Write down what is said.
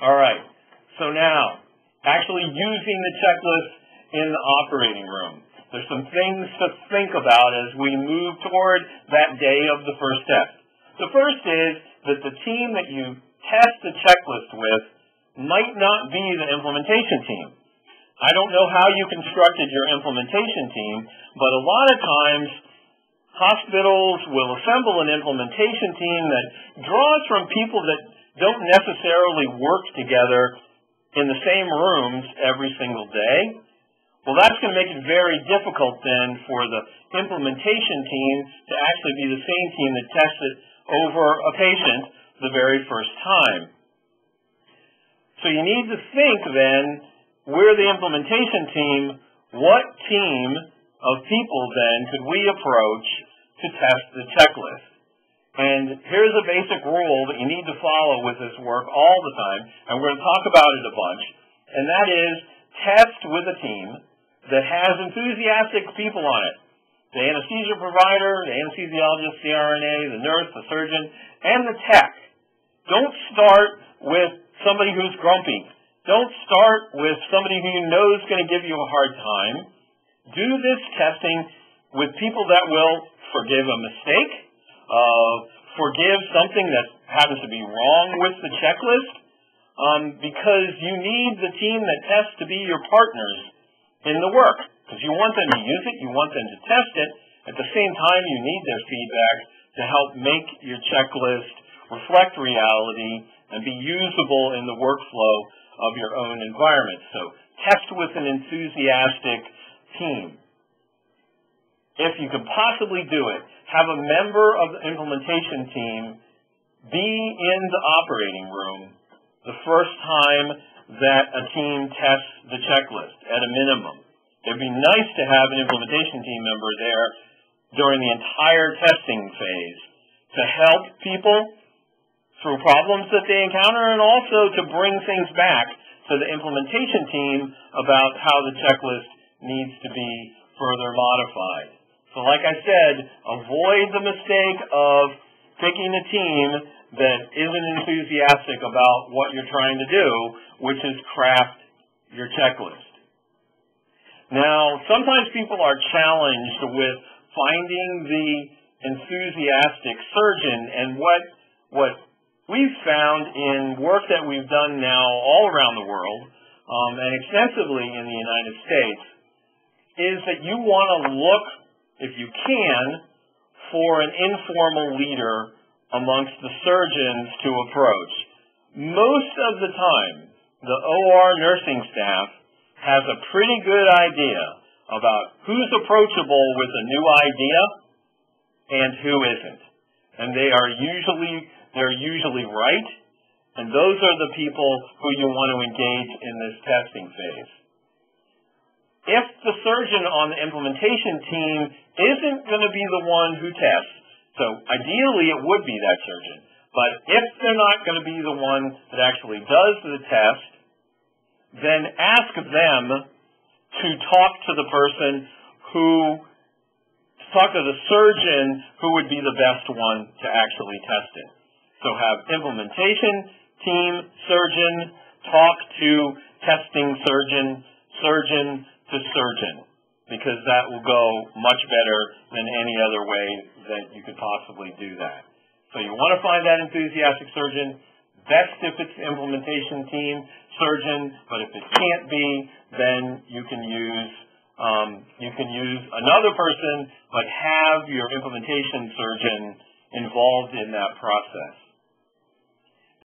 All right. So now, actually using the checklist in the operating room. There's some things to think about as we move toward that day of the first test. The first is that the team that you test the checklist with might not be the implementation team. I don't know how you constructed your implementation team, but a lot of times hospitals will assemble an implementation team that draws from people that don't necessarily work together in the same rooms every single day. Well, that's going to make it very difficult then for the implementation team to actually be the same team that tests it over a patient the very first time. So you need to think then, we're the implementation team, what team of people then could we approach to test the checklist? And here's a basic rule that you need to follow with this work all the time, and we're going to talk about it a bunch, and that is test with a team that has enthusiastic people on it. The anesthesia provider, the anesthesiologist, the RNA, the nurse, the surgeon, and the tech. Don't start with somebody who's grumpy. Don't start with somebody who you know is going to give you a hard time. Do this testing with people that will forgive a mistake, forgive something that happens to be wrong with the checklist, because you need the team that tests to be your partners in the work, because you want them to use it, you want them to test it. At the same time, you need their feedback to help make your checklist reflect reality and be usable in the workflow of your own environment. So test with an enthusiastic team. If you can possibly do it, have a member of the implementation team be in the operating room the first time that a team tests the checklist, at a minimum. It would be nice to have an implementation team member there during the entire testing phase to help people through problems that they encounter, and also to bring things back to the implementation team about how the checklist needs to be further modified. So like I said, avoid the mistake of picking a team that isn't enthusiastic about what you're trying to do, which is craft your checklist. Now, sometimes people are challenged with finding the enthusiastic surgeon, and what we've found in work that we've done now all around the world, and extensively in the United States, is that you want to look, if you can, for an informal leader amongst the surgeons to approach. Most of the time, the OR nursing staff has a pretty good idea about who's approachable with a new idea and who isn't. And they're usually right, and those are the people who you want to engage in this testing phase. If the surgeon on the implementation team isn't going to be the one who tests, so ideally it would be that surgeon, but if they're not going to be the one that actually does the test, then ask them to talk to the surgeon who would be the best one to actually test it. So have implementation team surgeon talk to testing surgeon, surgeon to surgeon, because that will go much better than any other way that you could possibly do that. So you want to find that enthusiastic surgeon. Best if it's the implementation team surgeon, but if it can't be, then you can use another person, but have your implementation surgeon involved in that process.